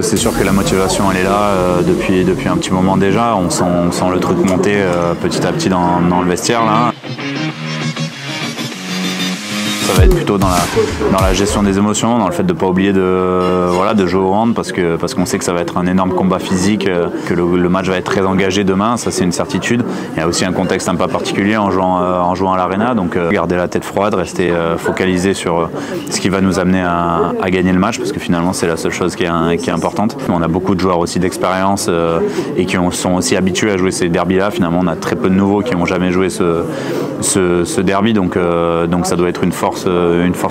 C'est sûr que la motivation elle est là depuis un petit moment déjà, on sent le truc monter petit à petit dans le vestiaire là. Ça va être plutôt dans la gestion des émotions, dans le fait de ne pas oublier de jouer au hand parce qu'on sait que ça va être un énorme combat physique, que le match va être très engagé demain, ça c'est une certitude. Il y a aussi un contexte un peu particulier en jouant à l'Arena, donc garder la tête froide, rester focalisé sur ce qui va nous amener à gagner le match parce que finalement c'est la seule chose qui est importante. On a beaucoup de joueurs aussi d'expérience et qui sont aussi habitués à jouer ces derbys-là. Finalement on a très peu de nouveaux qui n'ont jamais joué ce derby, donc ça doit être une force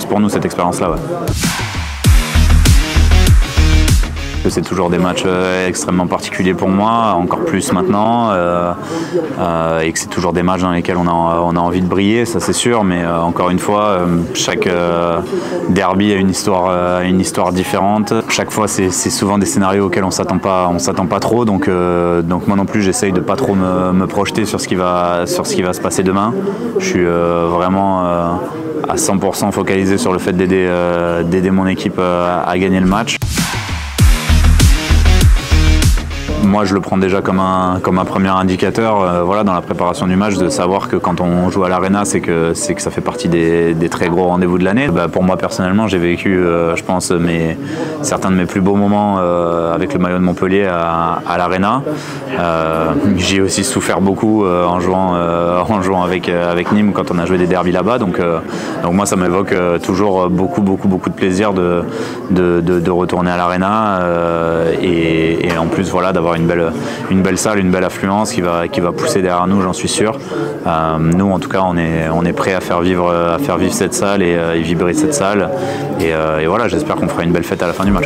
pour nous cette expérience-là. Ouais. C'est toujours des matchs extrêmement particuliers pour moi, encore plus maintenant, et que c'est toujours des matchs dans lesquels on a envie de briller, ça c'est sûr, mais encore une fois, chaque derby a une histoire différente. Chaque fois, c'est souvent des scénarios auxquels on s'attend pas trop, donc moi non plus, j'essaye de pas trop me projeter sur ce qui va se passer demain. Je suis vraiment à 100% focalisé sur le fait d'aider mon équipe à gagner le match. Moi, je le prends déjà comme un premier indicateur voilà, dans la préparation du match, de savoir que quand on joue à l'Arena, c'est que ça fait partie des très gros rendez-vous de l'année. Pour moi, personnellement, j'ai vécu, je pense, certains de mes plus beaux moments avec le maillot de Montpellier à l'Arena. J'ai aussi souffert beaucoup en jouant avec Nîmes quand on a joué des derbys là-bas. Donc moi, ça m'évoque toujours beaucoup de plaisir de retourner à l'Arena et en plus, voilà, d'avoir une belle salle, une belle affluence qui va pousser derrière nous, j'en suis sûr. Nous, en tout cas, on est prêt à faire vivre cette salle et vibrer cette salle. Et voilà, j'espère qu'on fera une belle fête à la fin du match.